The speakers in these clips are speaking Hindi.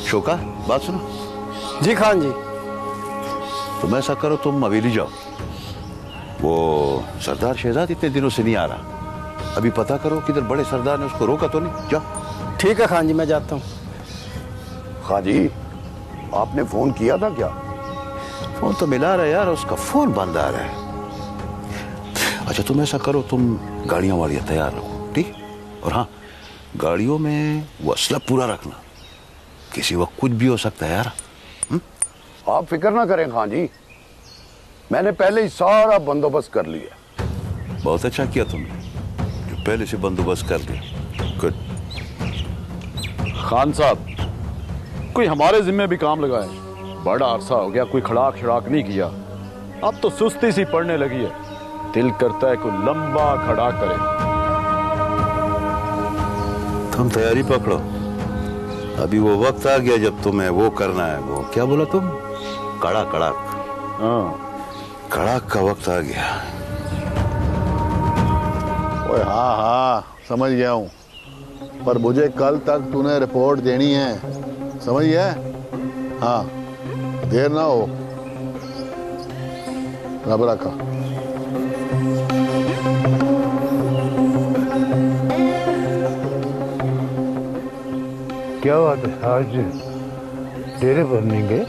शोका, बात सुनो। जी खान जी। तुम ऐसा करो, तुम हवेली जाओ। वो सरदार शहजाद इतने दिनों से नहीं आ रहा, अभी पता करो किधर बड़े सरदार ने उसको रोका तो नहीं। जाओ। ठीक है खान जी, मैं जाता हूँ। खां जी, आपने फोन किया था क्या? फोन तो मिला रहा है यार, उसका फोन बंद आ रहा है। अच्छा तुम ऐसा करो, तुम गाड़ियां वाड़ियां तैयार रखो, ठीक? और हाँ, गाड़ियों में वो असला पूरा रखना, किसी वक्त कुछ भी हो सकता है यार। आप फिक्र ना करें खां जी, मैंने पहले ही सारा बंदोबस्त कर लिया। बहुत अच्छा किया तुमने, जो पहले से बंदोबस्त कर लिया। गुड। खान साहब, कोई हमारे जिम्मे भी काम लगाए। बड़ा अरसा हो गया कोई खड़ाक शड़ाक नहीं किया, अब तो सुस्ती सी पड़ने लगी है। दिल करता है कोई लंबा खड़ा करे। तुम तैयारी पकड़ो, अभी वो वक्त आ गया जब तुम्हें वो करना है। वो क्या बोला तुम? कड़ाक कड़ाक। हाँ, कड़ाक का वक्त आ गया। ओए हाँ हाँ समझ गया हूँ, पर मुझे कल तक तूने रिपोर्ट देनी है, समझ गया? हाँ, देर ना हो। रब रखा। क्या बात है, आज डेरे पर नहीं गए?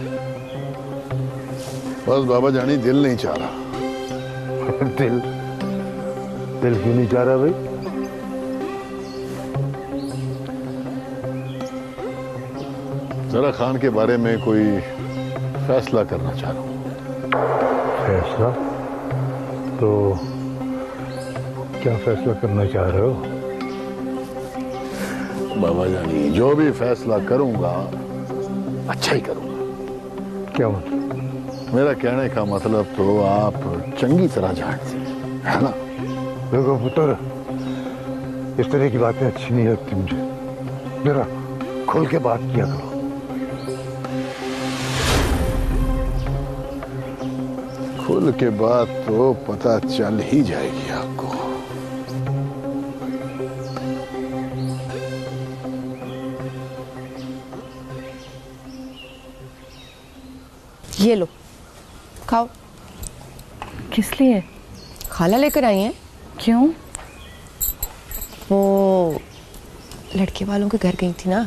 बस बाबा जानी दिल नहीं चाह रहा। दिल दिल क्यों नहीं चाह रहा भाई? जरा खान के बारे में कोई फैसला करना चाह रहा हूँ। फैसला? तो क्या फैसला करना चाह रहे हो? बाबा जानी, जो भी फैसला करूंगा अच्छा ही करूंगा। क्या मतलब? मेरा कहने का मतलब तो आप चंगी तरह जानते हैं, है ना? देखो पुत्र, इस तरह की बातें अच्छी नहीं लगती मुझे। जरा खुल के बात किया करो। खुल के बात तो पता चल ही जाएगी आपको। ये लो, खाओ। किस लिए? खाला लेकर आई हैं। क्यों? वो लड़के वालों के घर गई थी ना।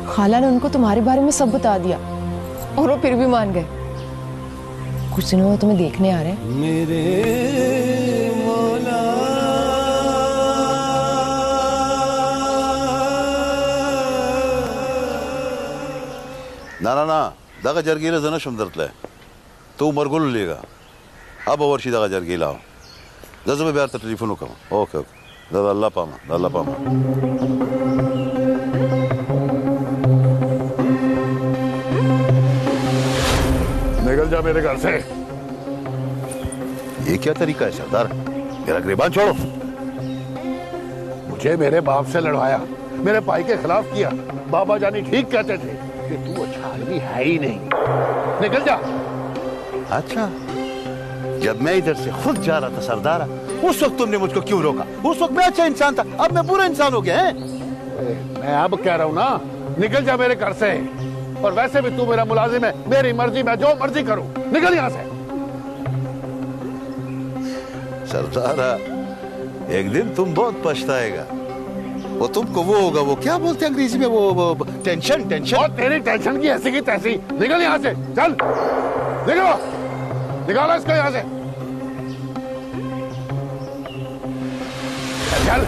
खाला ने उनको तुम्हारे बारे में सब बता दिया और वो फिर भी मान गए। कुछ दिनों में तुम्हें देखने आ रहे हैं। मेरे मौला ना ना ना, दागा जरगीला जना शुमदरतले तो मरगुल लेगा। अब वर्षी दागा जरगीला हो जज़्बे प्यार टेलीफोन कम। ओके ओके, दादा अल्लाह पामा, अल्लाह पामा। निकल जा मेरे घर से। ये क्या तरीका है सरदार? मेरा गिरबान छोड़ो। मुझे मेरे बाप से लड़वाया, मेरे भाई के खिलाफ किया। बाबा जानी ठीक कहते थे कि तू अच्छा आदमी है ही नहीं। निकल जा। अच्छा, जब मैं इधर से खुद जा रहा था सरदार, उस वक्त तुमने मुझको क्यों रोका? उस वक्त मैं अच्छा इंसान था, अब मैं बुरा इंसान हो गया है। मैं अब कह रहा हूँ ना, निकल जा मेरे घर से। और वैसे भी तू मेरा मुलाजिम है, मेरी मर्जी, मैं जो मर्जी करूं। निकल यहाँ से। सरदार, एक दिन तुम बहुत पछताएगा। वो तुमको वो होगा, वो क्या बोलते हैं अंग्रेजी में, वो टेंशन टेंशन। और तेरी टेंशन की ऐसी की तैसी। निकल यहाँ से, चल निकलो, निकालो इसको यहाँ से। चल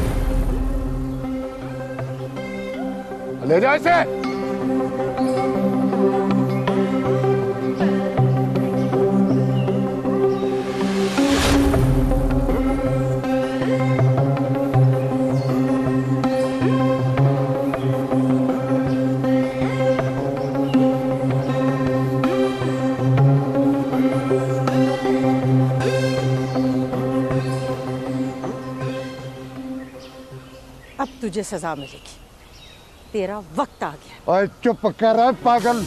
ले जाओ इसे। अब तुझे सजा मिलेगी, तेरा वक्त आ गया। और चुप कर रहा है पागल।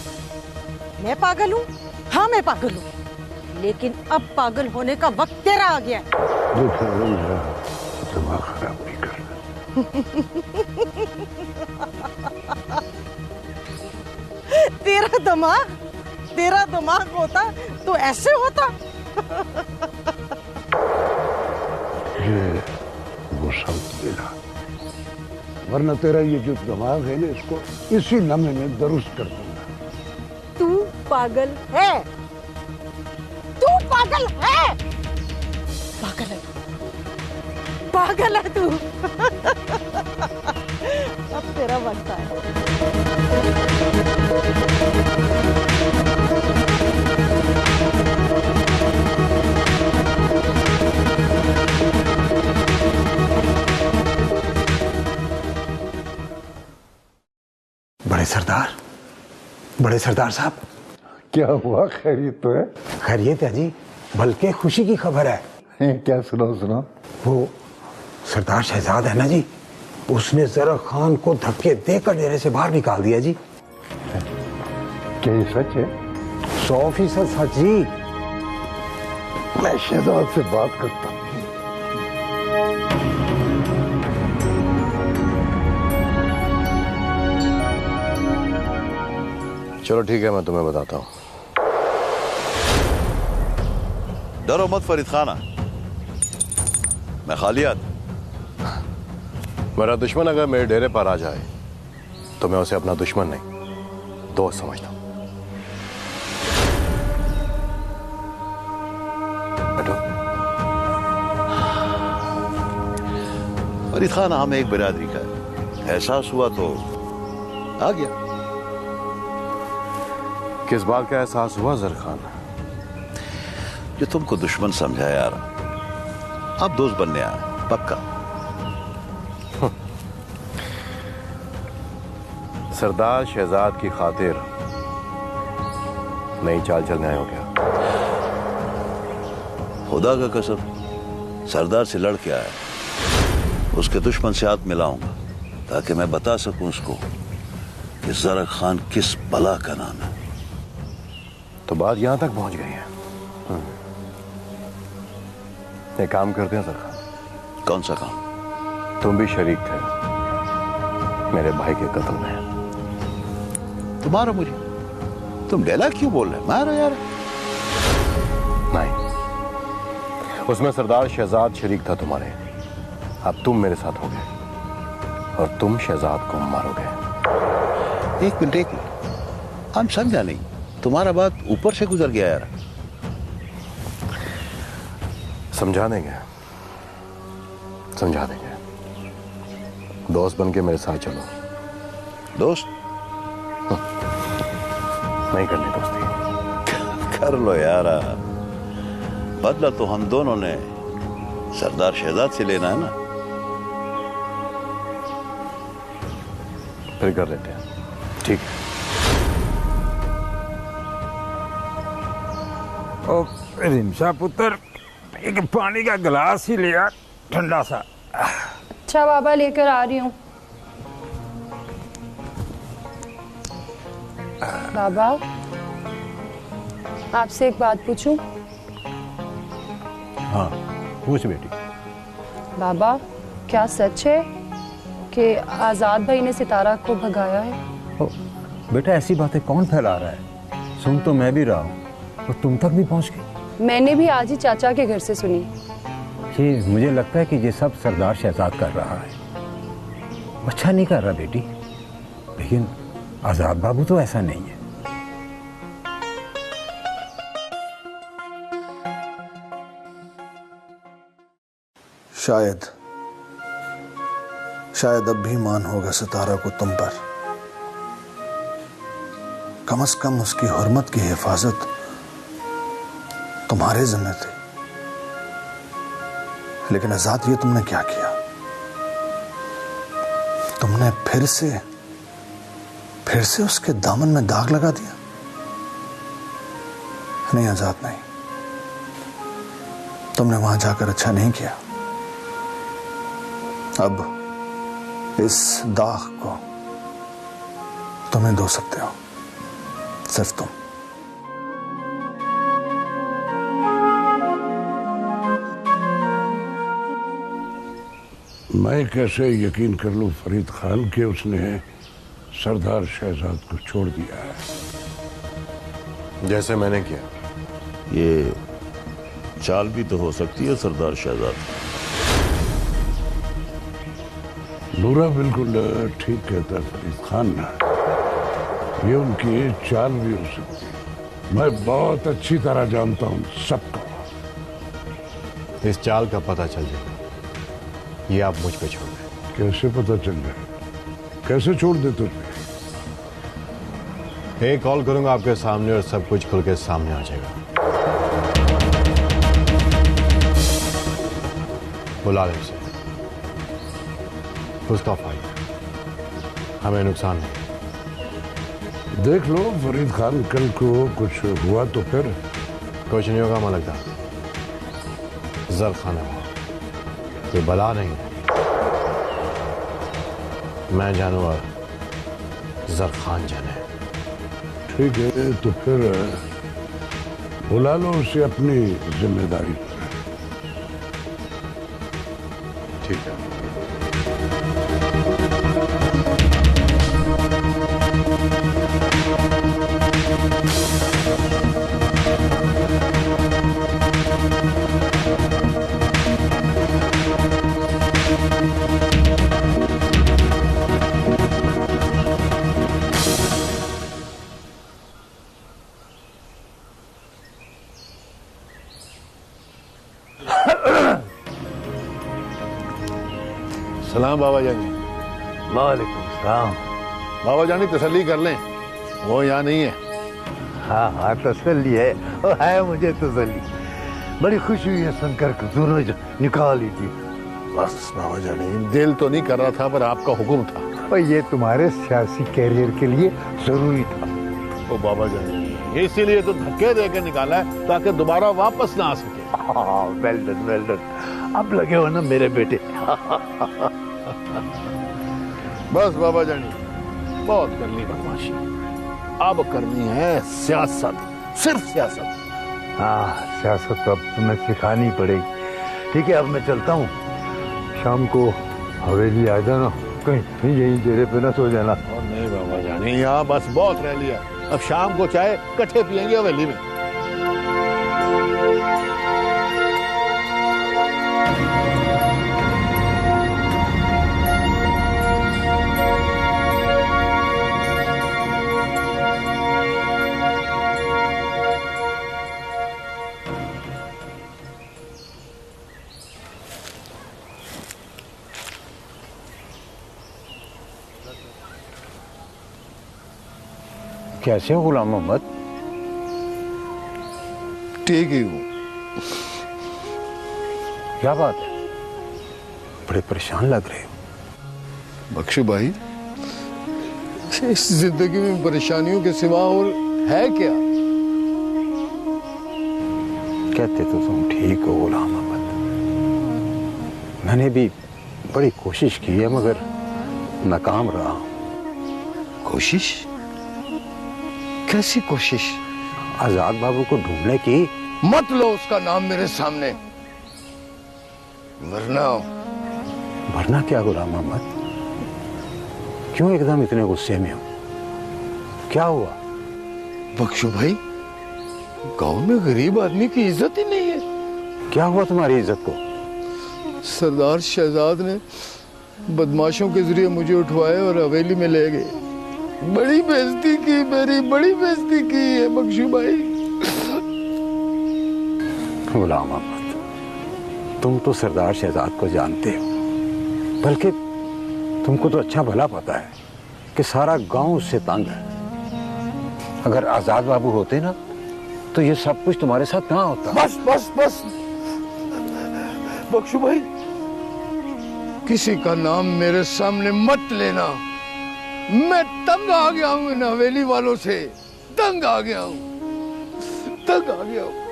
मैं पागल हूँ? हाँ मैं पागल हूँ, लेकिन अब पागल होने का वक्त तेरा आ गया। दिमाग खराब नहीं करना। दिमाग, तेरा दिमाग होता तो ऐसे होता। ये वो सब मिला, वरना तेरा ये जो दिमाग है ना, इसको इसी लम्हे में दुरुस्त कर दूंगा। तू पागल है, तू पागल है, पागल है, पागल है तू। अब तेरा बनता है। बड़े सरदार साहब, क्या हुआ? खैरियत तो है? खैरियत है जी, बल्कि खुशी की खबर है। क्या? सुनो सुनो। वो सरदार शहजाद है ना जी, उसने जरा खान को धक्के देकर डेरे से बाहर निकाल दिया जी। क्या ये सच है? 100% सच जी। मैं शहजाद से बात करता हूँ। चलो ठीक है, मैं तुम्हें बताता हूँ। डरो मत फरीद खाना, मैं खालियात। मेरा दुश्मन अगर मेरे डेरे पर आ जाए तो मैं उसे अपना दुश्मन नहीं, दोस्त समझता हूँ। बैठो। फरीद खाना हमें एक बिरादरी का है, एहसास हुआ तो आ गया। किस बात का एहसास हुआ जर खान? जो तुमको दुश्मन समझा यार, अब दोस्त बनने आया पक्का। सरदार शहजाद की खातिर नई चाल चलने आए हो क्या? खुदा का कसम, सरदार से लड़ के आया, उसके दुश्मन से हाथ मिलाऊंगा ताकि मैं बता सकूं उसको कि जरा खान किस बला का नाम है। तो बात यहां तक पहुंच गई है। एक काम करते हैं सर खान। कौन सा काम? तुम भी शरीक थे मेरे भाई के कत्ल में। तुम्हारा मुझे, तुम डेला क्यों बोल रहे? मारो यार। नहीं, उसमें सरदार शहजाद शरीक था तुम्हारे। अब तुम मेरे साथ हो गए और तुम शहजाद को मारोगे। एक मिनट, हम समझा नहीं, तुम्हारा बात ऊपर से गुजर गया यार। समझा देंगे, समझा देंगे। दोस्त बन के मेरे साथ चलो। दोस्त? नहीं करनी दोस्ती। कर लो यार, बदला तो हम दोनों ने सरदार शहजाद से लेना है ना। फिर कर लेते हैं, ठीक है। ओ रिमशा पुत्र, एक पानी का गिलास ही लिया, ठंडा सा। अच्छा बाबा, लेकर आ रही हूँ। बाबा, आपसे एक बात पूछूं? हाँ पूछ बेटी। बाबा, क्या सच है कि आजाद भाई ने सितारा को भगाया है? ओ, बेटा ऐसी बातें कौन फैला रहा है? सुन तो मैं भी रहा हूँ और तुम तक भी पहुँच गई। मैंने भी आज ही चाचा के घर से सुनी। जी, मुझे लगता है कि ये सब सरदार शहजाद कर रहा है। अच्छा नहीं कर रहा बेटी, लेकिन आजाद बाबू तो ऐसा नहीं है। शायद अब भी मान होगा सितारा को तुम पर। कम से कम उसकी हुर्मत की हिफाजत तुम्हारे जिम्मे थी। लेकिन आजाद, ये तुमने क्या किया? तुमने फिर से उसके दामन में दाग लगा दिया। नहीं आजाद, नहीं, तुमने वहां जाकर अच्छा नहीं किया। अब इस दाग को तुम्हें धो सकते हो, सिर्फ तुम। मैं कैसे यकीन कर लूं फरीद खान कि उसने सरदार शहजाद को छोड़ दिया है? जैसे मैंने किया। ये चाल भी तो हो सकती है सरदार शहजाद। नूरा बिल्कुल ठीक कहता है फरीद खान। ये उनकी चाल भी हो सकती है। मैं बहुत अच्छी तरह जानता हूँ सबको। इस चाल का पता चल जाएगा, ये आप मुझ पे छोड़ दें। कैसे पता चल जाए? कैसे छोड़ दे तुझे? एक कॉल करूंगा आपके सामने और सब कुछ खुल के सामने आ जाएगा। बुला ले उसे, उसका फायदा, हमें नुकसान नहीं। देख लो फरीद खान, कल को कुछ हुआ तो फिर? कुछ नहीं होगा मलकदा, जर खाना कोई बला नहीं है। मैं जानू और जर खान जाने। ठीक है, तो फिर बुला लो उसे अपनी जिम्मेदारी पर। ठीक है। सलाम बाबा जानी। वालेकुम सलाम। बाबा जानी तसल्ली कर लें, वो यहाँ नहीं है। हाँ हाँ तसल्ली है, और है मुझे तसल्ली। बड़ी खुशी हुई है सुनकर कि दोनों निकाल लीजिए। बस बाबा जानी, दिल तो नहीं कर रहा था पर आपका हुक्म था। और ये तुम्हारे सियासी कैरियर के लिए जरूरी था। ओ बाबा जानी, इसीलिए तो धक्के देकर निकाला है ताकि दोबारा वापस ना आ सके। Well done well done. अब लगे हो ना मेरे बेटे। बस बाबा जानी, बहुत कर ली बदमाशी, अब करनी है सियासत, सिर्फ सियासत। हाँ, सियासत तो अब तुम्हें सिखानी पड़ेगी। ठीक है, अब मैं चलता हूँ। शाम को हवेली आ जाना, कहीं यहीं डेरे पे ना सो जाना। और नहीं बाबा जानी, यहाँ बस बहुत रह लिया। अब शाम को चाय इकट्ठे पियेंगे हवेली में। कैसे हो गुलाम मोहम्मद? ठीक ही हूँ। क्या बात है, बड़े परेशान लग रहे हो। बख्शू भाई, इस जिंदगी में परेशानियों के सिवा और है क्या? कहते तो तुम ठीक हो गुलाम मोहम्मद। मैंने भी बड़ी कोशिश की है मगर नाकाम रहा हूं। कोशिश? कैसी कोशिश? आजाद बाबू को ढूंढने की। मत लो उसका नाम मेरे सामने, वरना क्या गुलाम मोहम्मद? क्यों एकदम इतने गुस्से में हो? क्या हुआ? बख्शू भाई, गांव में गरीब आदमी की इज्जत ही नहीं है। क्या हुआ तुम्हारी इज्जत को? सरदार शहजाद ने बदमाशों के जरिए मुझे उठवाए और हवेली में ले गए। बड़ी बेइज्जती की, मेरी बड़ी बेइज्जती की है बख्शू भाई। गुलाम मोहम्मद, तुम तो सरदार शहजाद को जानते हो, बल्कि तुमको तो अच्छा भला पता है कि सारा गांव उससे तंग है। अगर आजाद बाबू होते ना तो ये सब कुछ तुम्हारे साथ ना होता। बस बस बस बख्शू भाई, किसी का नाम मेरे सामने मत लेना। मैं तंग आ गया हूं इन हवेली वालों से, तंग आ गया हूं, तंग आ गया हूं।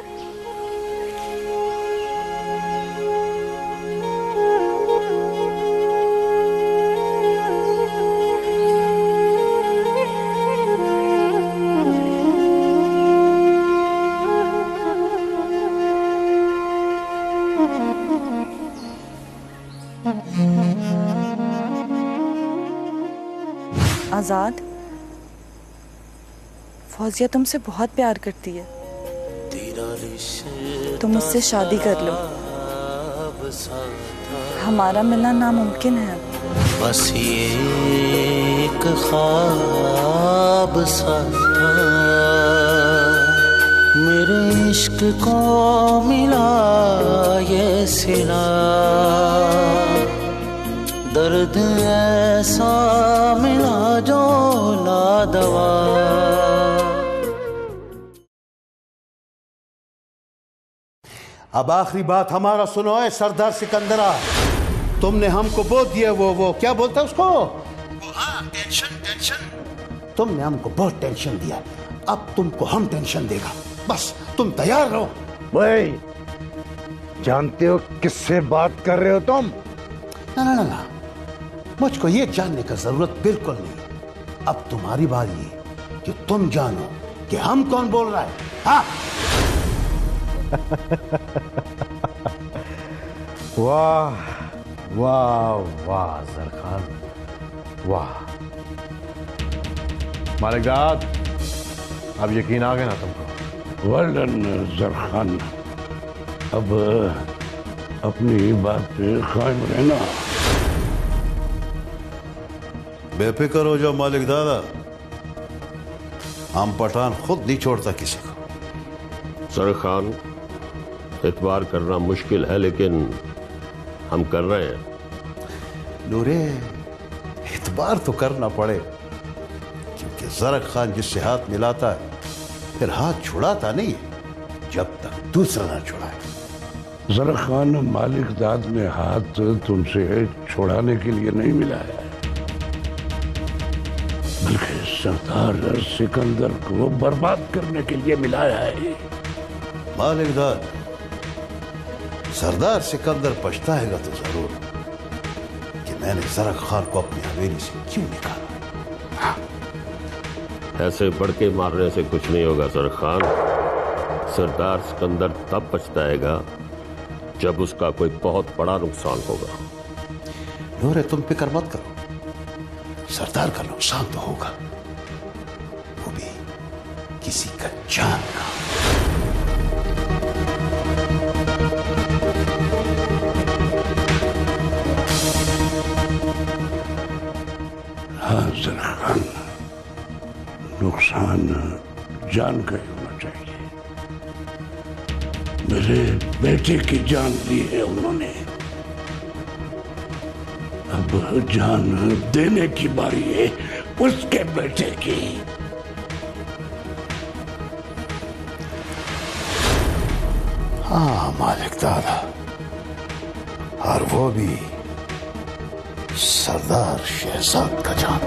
आजाद, फौजिया तुमसे बहुत प्यार करती है, तुम मुझसे शादी कर लो, हमारा मिलना नामुमकिन है। बस ये एक ख्वाब सा था, मेरे इश्क को मिला ये सिला, दर्द ऐसा मिला जो लादवा। अब आखिरी बात हमारा सुनो है सरदार सिकंदरा, तुमने हमको बहुत दिया वो क्या बोलता है उसको, टेंशन। तुमने हमको बहुत टेंशन दिया, अब तुमको हम टेंशन देगा, बस तुम तैयार रहो। भाई जानते हो किससे बात कर रहे हो तुम? ना, मुझको ये जानने का जरूरत बिल्कुल नहीं। अब तुम्हारी बारी है कि तुम जानो कि हम कौन बोल रहा है। हाँ वाह वाह वाह जरखान, वाह। मालिकजाद, अब यकीन आ गया ना तुमको? वेल डन जरखान, अब अपनी बात पे कायम रहना। बेफिक्र हो जाओ मालिक दादा, हम पठान खुद नहीं छोड़ता किसी को। सरखान, एतबार करना मुश्किल है लेकिन हम कर रहे हैं। नूरे, एतबार तो करना पड़े, क्योंकि जरक खान जिससे हाथ मिलाता है फिर हाथ छुड़ाता नहीं है जब तक दूसरा ना छुड़ाए। जरक खान, मालिक दाद ने हाथ तुमसे छुड़ाने के लिए नहीं मिलाया, बल्कि सरदार सिकंदर को बर्बाद करने के लिए मिलाया है। मालिक दाद, सरदार सिकंदर पछताएगा तो जरूर कि मैंने जरक खान को अपनी हवेली से क्यों निकाला। ऐसे बढ़ के मारने से कुछ नहीं होगा सरखान, सरदार सिकंदर तब पछताएगा जब उसका कोई बहुत बड़ा नुकसान होगा। नूरे, तुम फिक्र मत करो, सरदार का नुकसान तो होगा, वो भी किसी का जान का। हाँ जरखान, नुकसान जान का ही होना चाहिए। मेरे बेटे की जान ली है उन्होंने, अब जान देने की बारी है उसके बेटे की। हाँ मालिक दादा, और वो भी सरदार शहजाद का जान।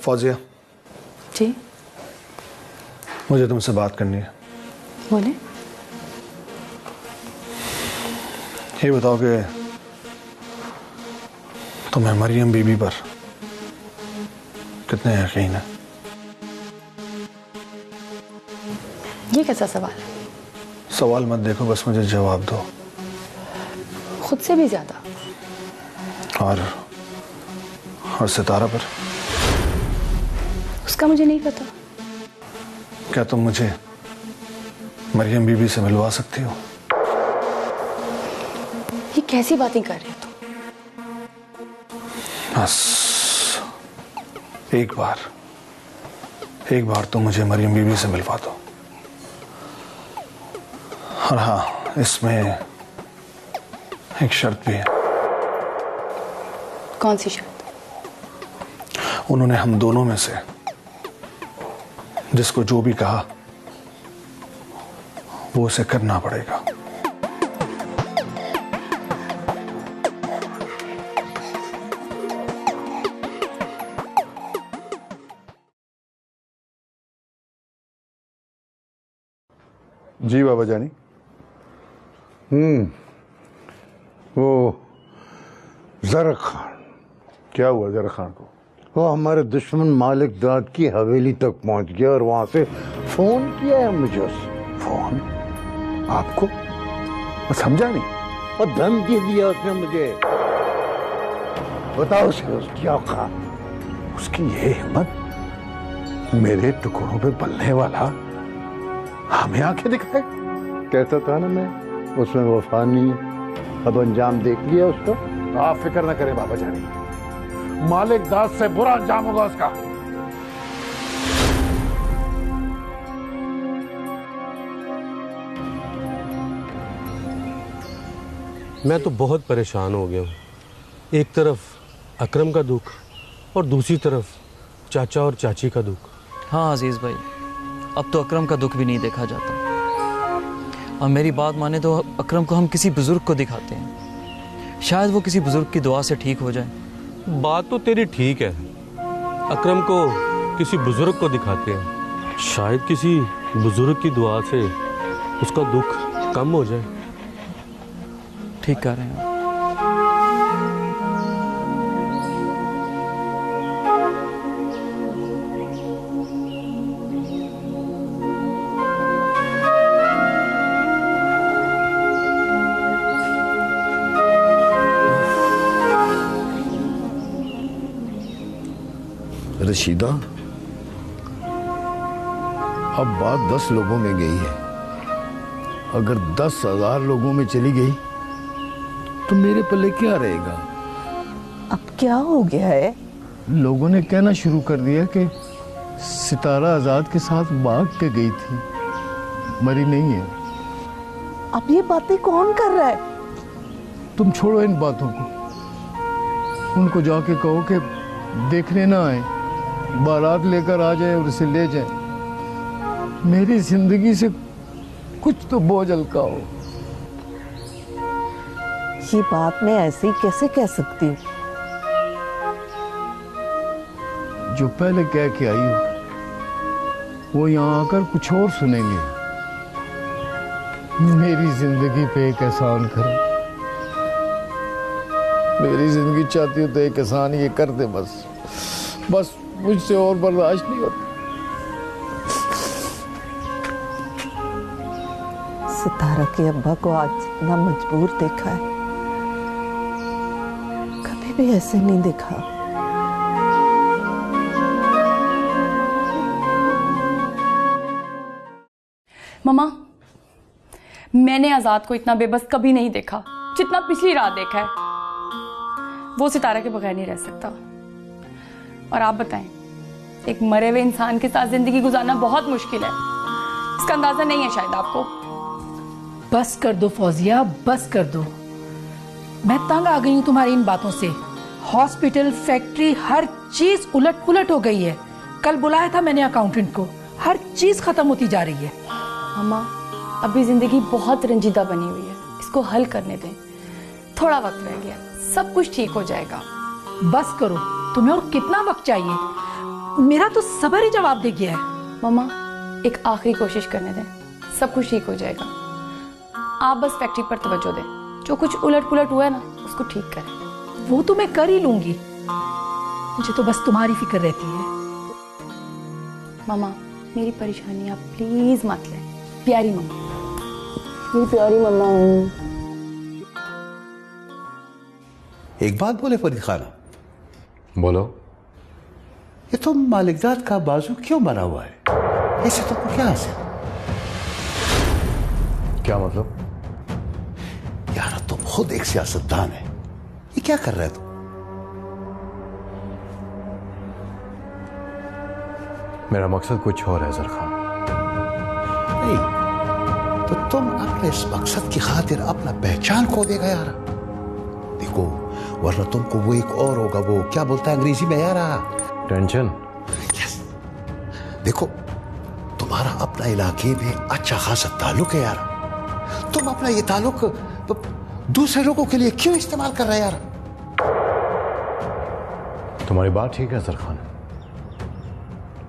फौजिया जी, मुझे तुमसे बात करनी है। बोले। ये बताओ कि तुम्हें मरियम बीबी पर कितने यकीन है? ये कैसा सवाल है? सवाल मत देखो, बस मुझे जवाब दो। खुद से भी ज्यादा। और सितारा पर? उसका मुझे नहीं पता। क्या तुम मुझे मरियम बीबी से मिलवा सकती हो? ये कैसी बातें कर रहे हो तुम? बस एक बार तुम मुझे मरियम बीबी से मिलवा दो। और हाँ, इसमें एक शर्त भी है। कौन सी शर्त? उन्होंने हम दोनों में से जिसको जो भी कहा वो उसे करना पड़ेगा। जी बाबा जानी। वो जरक खान, क्या हुआ जरक खान को? वो हमारे दुश्मन मालिक दाद की हवेली तक पहुंच गया और वहां से फोन किया है मुझे। फोन? आपको? मैं समझा नहीं। और धमकी दिया उसने मुझे। बताओ उसे उसकी औकात, उसकी ये हिम्मत मेरे टुकड़ों पे पलने वाला हमें आंखें दिखाए। कहता था ना मैं, उसमें वफा नहीं, अब अंजाम देख लिया उसका। आप फिक्र न करें बाबा जानी, मालिक दास से बुरा अंजाम होगा उसका। मैं तो बहुत परेशान हो गया हूँ। एक तरफ अकरम का दुख और दूसरी तरफ चाचा और चाची का दुख। हाँ अजीज भाई, अब तो अकरम का दुख भी नहीं देखा जाता। और मेरी बात माने तो अकरम को हम किसी बुजुर्ग को दिखाते हैं, शायद वो किसी बुजुर्ग की दुआ से ठीक हो जाए। बात तो तेरी ठीक है, अकरम को किसी बुजुर्ग को दिखाते हैं, शायद किसी बुजुर्ग की दुआ से उसका दुख कम हो जाए। ठीक कह रहे हैं। रशीदा, अब बात 10 लोगों में गई है। अगर 10,000 लोगों में चली गई तो मेरे पल्ले क्या रहेगा? अब क्या हो गया है? लोगों ने कहना शुरू कर दिया कि सितारा आजाद के साथ भाग के गई थी, मरी नहीं है। अब ये बातें कौन कर रहा है? तुम छोड़ो इन बातों को, उनको जाके कहो कि देखने ना आए, बारात लेकर आ जाए और उसे ले जाए। मेरी जिंदगी से कुछ तो बोझ हल्का हो। ये बात मैं ऐसे ही कैसे कह सकती हूँ? जो पहले कह के आई हो वो यहाँ आकर कुछ और सुनेंगे। मेरी जिंदगी पे एक एहसान करो। मेरी जिंदगी चाहती हो तो एक एहसान ये कर दे, बस मुझसे और बर्दाश्त नहीं होता। सितारा के अब्बा को आज इतना मजबूर देखा है, कभी भी ऐसे नहीं देखा। मम्मा, मैंने आजाद को इतना बेबस कभी नहीं देखा जितना पिछली रात देखा है। वो सितारा के बगैर नहीं रह सकता। और आप बताएं, एक मरे हुए इंसान के साथ जिंदगी गुजारना बहुत मुश्किल है। इसका अंदाजा नहीं है शायद आपको। बस कर दो फौजिया, बस कर दो। मैं तंग आ गई हूँ तुम्हारी इन बातों से। हॉस्पिटल, फैक्ट्री, हर चीज उलट पुलट हो गई है। कल बुलाया था मैंने अकाउंटेंट को, हर चीज खत्म होती जा रही है। मम्मा, अभी जिंदगी बहुत रंजीदा बनी हुई है, इसको हल करने दें। थोड़ा वक्त रह गया, सब कुछ ठीक हो जाएगा। बस करो, तुम्हें और कितना वक्त चाहिए? मेरा तो सब्र ही जवाब दे गया है। मम्मा, एक आखिरी कोशिश करने दें, सब कुछ ठीक हो जाएगा। आप बस फैक्ट्री पर तवज्जो दें, जो कुछ उलट पुलट हुआ है ना, उसको ठीक करें। वो तो मैं कर ही लूंगी, मुझे तो बस तुम्हारी फिक्र रहती है। मम्मा, मेरी परेशानी आप प्लीज मत लें। प्यारी मम्मा, मेरी प्यारी मम्मा। एक बात बोले फरीद खान? बोलो। ये तो मालिकजाद का बाजू क्यों बना हुआ है? इससे तुमको क्या हासिल? क्या मतलब? यार तुम खुद एक सियासतदान है, ये क्या कर रहे हो तुम? मेरा मकसद कुछ और है जरखान। नहीं तो तुम अपने इस मकसद की खातिर अपना पहचान खो देगा यार। देखो, वरना तुमको वो एक और होगा, वो क्या बोलता है अंग्रेजी में यार, टेंशन। यस, देखो तुम्हारा अपना इलाके में अच्छा खासा ताल्लुक है यार। तुम अपना ये ताल्लुक दूसरे लोगों के लिए क्यों इस्तेमाल कर रहे हैं यार? तुम्हारी बात ठीक है जरखान,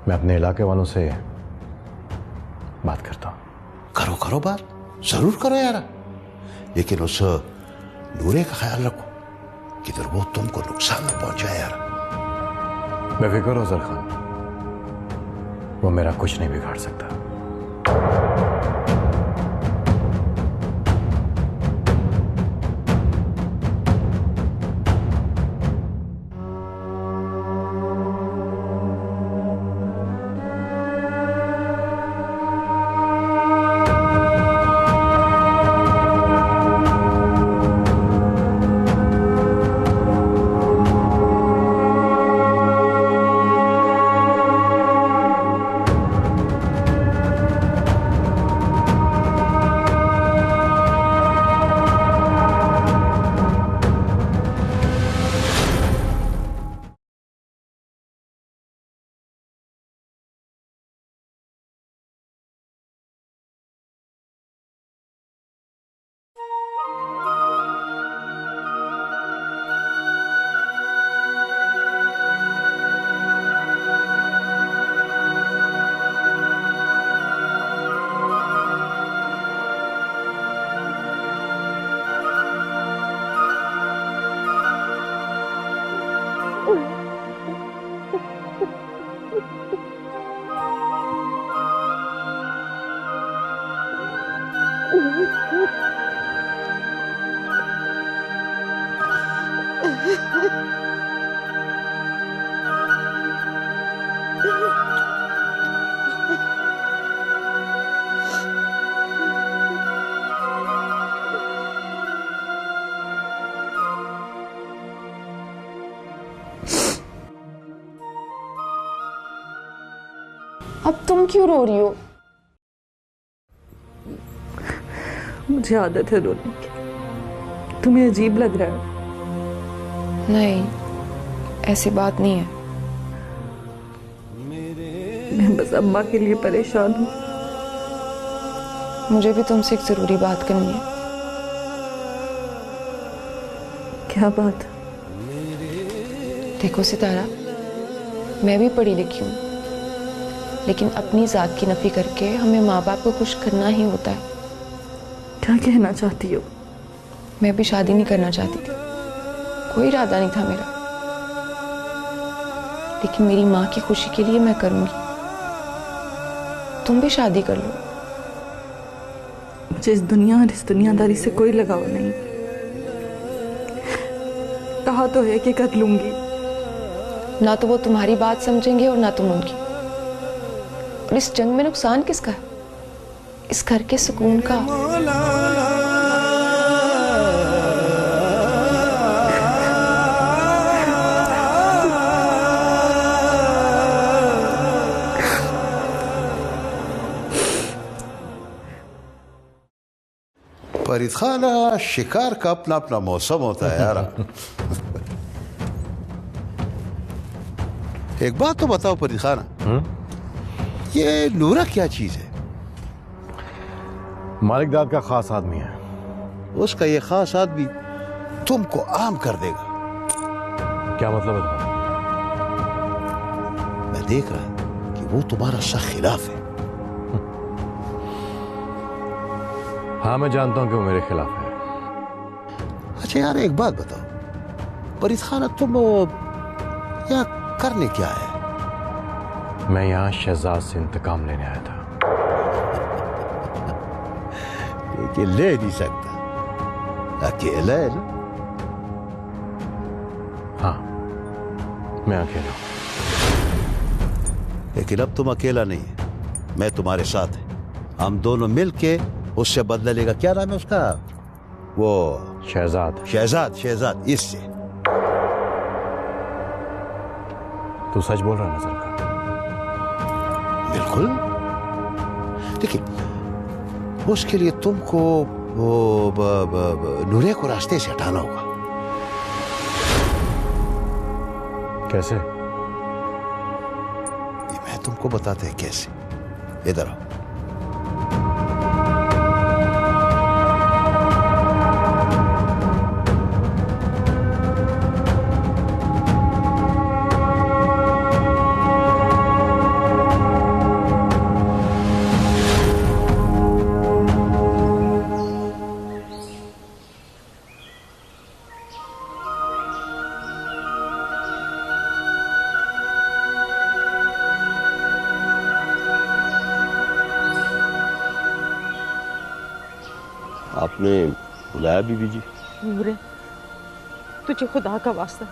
मैं अपने इलाके वालों से बात करता हूं। करो करो बात, जरूर करो यार, लेकिन उस नूरे का ख्याल रखो किधर वो तुमको नुकसान न पहुंचाए यार। बेफिक्र हो जरखान, वो मेरा कुछ नहीं बिगाड़ सकता। अब तुम क्यों रो रही हो? मुझे आदत है रोने की। तुम्हें अजीब लग रहा है? नहीं, ऐसी बात नहीं है। मैं बस अम्मा के लिए परेशान हूँ। मुझे भी तुमसे एक जरूरी बात करनी है। क्या बात? देखो सितारा, मैं भी पढ़ी लिखी हूँ, लेकिन अपनी जात की नफी करके हमें माँ बाप को खुश करना ही होता है। क्या कहना चाहती हो? मैं भी शादी नहीं करना चाहती थी, कोई इरादा नहीं था मेरा, लेकिन मेरी माँ की खुशी के लिए मैं करूंगी। तुम भी शादी कर लो। मुझे इस दुनिया और इस दुनियादारी से कोई लगाव नहीं। कहा तो है कि कर लूंगी। ना तो वो तुम्हारी बात समझेंगे और ना तुम उनकी। और इस जंग में नुकसान किसका है? इस घर के सुकून का। फरीद खान, शिकार का अपना अपना मौसम होता है यार। एक बात तो बताओ फरीद खान, ये नूरा क्या चीज है? मालिकदाद का खास आदमी है। उसका ये खास आदमी तुमको आम कर देगा। क्या मतलब है तुम्हारा? मैं देख रहा कि वो तुम्हारा सख्त खिलाफ है। हाँ, मैं जानता हूं कि वो मेरे खिलाफ है। अच्छा यार, एक बात बताओ फरीद खान, तुम यहाँ करने क्या है? मैं यहाँ शहजाद से इंतकाम लेने आया था। लेकिन ले नहीं सकता, अकेला है ना? हाँ, मैं अकेला हूं। लेकिन अब तुम अकेला नहीं है, मैं तुम्हारे साथ है। हम दोनों मिलके उससे बदला लेगा। क्या नाम है उसका? वो शहजाद। शहजाद, शहजाद। इससे तू सच बोल रहा है नजर का? बिल्कुल। देखिए, उसके लिए तुमको वो नूरे को रास्ते से हटाना होगा। कैसे? ये मैं तुमको बताते हैं कैसे। इधर आओ। आपने बुलाया बीबी जी? नूरे, तुझे खुदा का वास्ता,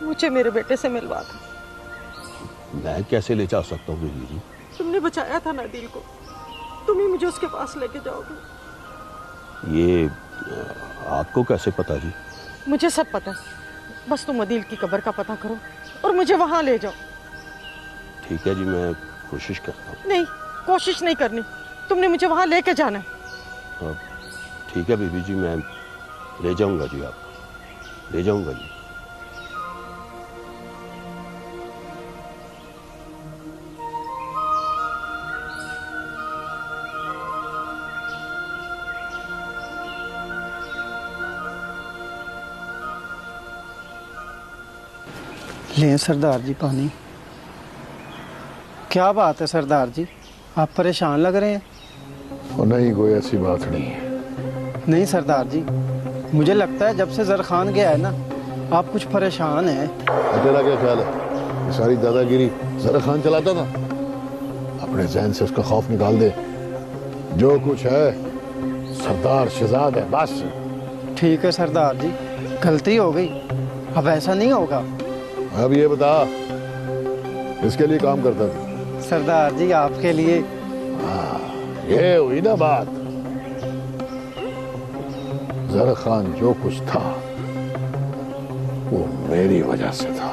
मुझे मेरे बेटे से मिलवा दो। मैं कैसे ले जा सकता हूँ बीबी जी? तुमने बचाया था नादिल को, तुम ही मुझे उसके पास लेके जाओगे। ये आपको कैसे पता जी? मुझे सब पता है, बस तुम अदील की कब्र का पता करो और मुझे वहां ले जाओ। ठीक है जी, मैं कोशिश करता हूँ। नहीं, कोशिश नहीं करनी, तुमने मुझे वहां लेके जाना है। ठीक है बीबी जी, मैं ले जाऊंगा जी, आपको ले जाऊंगा जी। लें सरदार जी पानी। क्या बात है सरदार जी, आप परेशान लग रहे हैं? और नहीं, कोई ऐसी बात नहीं है। नहीं सरदार जी, मुझे लगता है जब से जरखान गया है ना, आप कुछ परेशान हैं। तेरा क्या ख्याल है? ये सारी दादागिरी जरा खान चलाता था? अपने जहन से उसका खौफ निकाल दे। जो कुछ है सरदार शहजाद है बस। ठीक है सरदार जी, गलती हो गई, अब ऐसा नहीं होगा। अब ये बता किसके लिए काम करता था? सरदार जी आपके लिए। ये हुई ना बात। जर खान जो कुछ था वो मेरी वजह से था,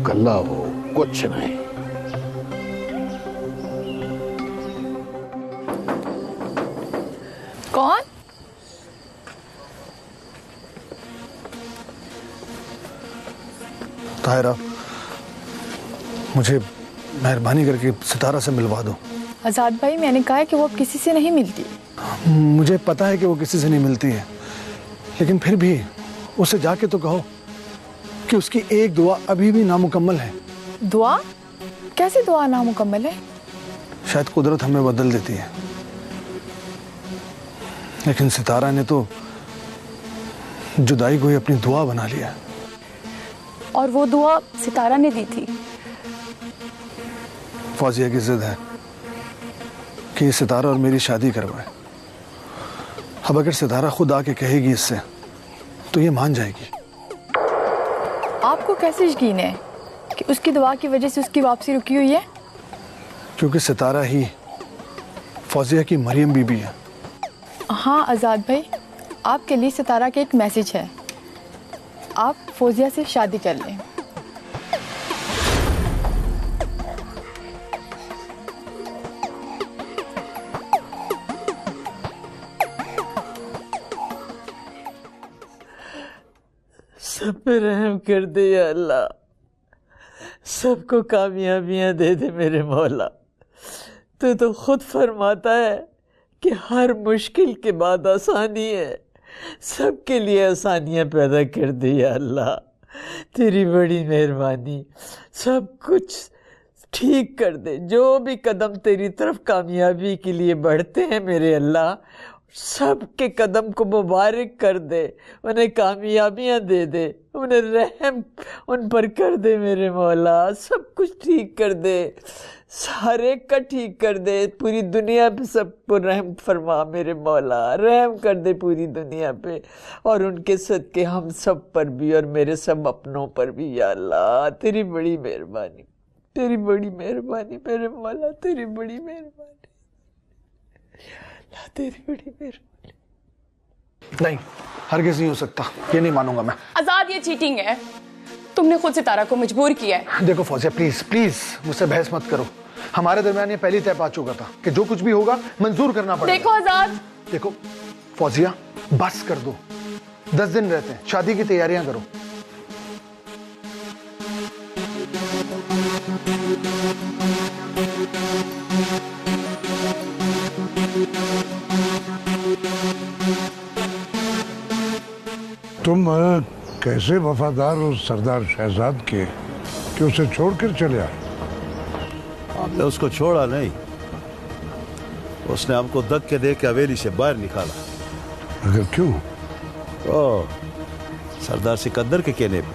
कल्ला वो कुछ नहीं। कौन? ताहिरा, मुझे मेहरबानी करके सितारा से मिलवा दो। आजाद भाई, मैंने कहा है कि वो अब किसी से नहीं मिलती। मुझे पता है कि वो किसी से नहीं मिलती है, लेकिन फिर भी उसे जाके तो कहो कि उसकी एक दुआ अभी भी नामुकम्मल है। दुआ? कैसे दुआ नामुकम्मल है? शायद कुदरत हमें बदल देती है, लेकिन सितारा ने तो जुदाई को ही अपनी दुआ बना लिया। और वो दुआ सितारा ने दी थी। फौजिया की जिद है कि ये सितारा और मेरी शादी करवाए। अब अगर सितारा खुद आके कहेगी इससे तो ये मान जाएगी। आपको कैसे यकीन है कि उसकी दुआ की वजह से उसकी वापसी रुकी हुई है? क्योंकि सितारा ही फौजिया की मरियम बीबी है। हाँ आज़ाद भाई, आपके लिए सितारा का एक मैसेज है, आप फौजिया से शादी कर लें। सब पे रहम कर दे या अल्लाह, सबको कामयाबियां दे दे मेरे मौला। तू तो खुद फरमाता है कि हर मुश्किल के बाद आसानी है, सबके लिए आसानियां पैदा कर दे या अल्लाह। तेरी बड़ी मेहरबानी, सब कुछ ठीक कर दे। जो भी कदम तेरी तरफ कामयाबी के लिए बढ़ते हैं मेरे अल्लाह, सब के कदम को मुबारक कर दे, उन्हें कामयाबियां दे दे, उन्हें रहम उन पर कर दे मेरे मौला। सब कुछ ठीक कर दे, सारे का ठीक कर दे, पूरी दुनिया पे सबको रहम फरमा मेरे मौला। रहम कर दे पूरी दुनिया पे, और उनके सदके हम सब पर भी और मेरे सब अपनों पर भी या अल्लाह। तेरी बड़ी मेहरबानी, तेरी बड़ी मेहरबानी मेरे मौला, तेरी बड़ी मेहरबानी, तेरी बड़ी मेहरबानी। नहीं, हरगिज़ नहीं हो सकता, ये नहीं मानूंगा मैं। आजाद, ये चीटिंग है, तुमने खुद सितारा को मजबूर किया है। देखो फौजिया, प्लीज प्लीज मुझसे बहस मत करो। हमारे दरमियान ये पहली तय पा चुका था कि जो कुछ भी होगा मंजूर करना पड़ेगा। देखो आजाद, देखो फौजिया, बस कर दो, 10 दिन रहते हैं, शादी की तैयारियां करो। तुम कैसे वफादार हो सरदार शहजाद के कि उसे छोड़कर चले आए? हमने उसको छोड़ा नहीं, उसने हमको धक्के दे के हवेली से बाहर निकाला। मगर क्यों? ओ, सरदार सिकंदर के कहने पे।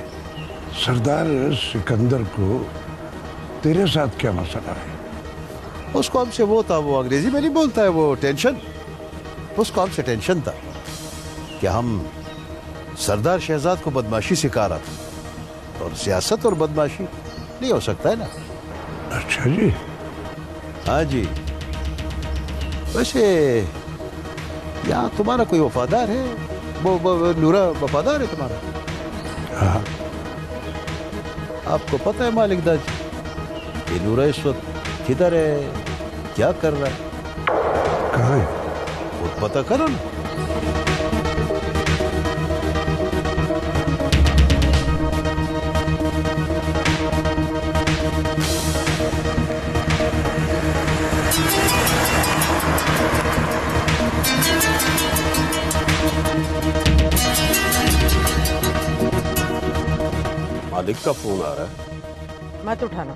सरदार सिकंदर को तेरे साथ क्या मसला है? उसको हमसे वो था, वो अंग्रेजी में नहीं बोलता है, वो टेंशन। उसको हमसे टेंशन था कि हम सरदार शहजाद को बदमाशी सिखा रहा था, और सियासत और बदमाशी नहीं हो सकता है ना। अच्छा जी। हाँ जी। वैसे यहाँ तुम्हारा कोई वफादार है? वो नूरा वफादार है तुम्हारा? हाँ। आपको पता है मालिक दाजी कि नूरा इस वक्त किधर है, क्या कर रहा है? कहाँ है? वो पता करो ना। मालिक का फोन आ रहा है। मत उठाना।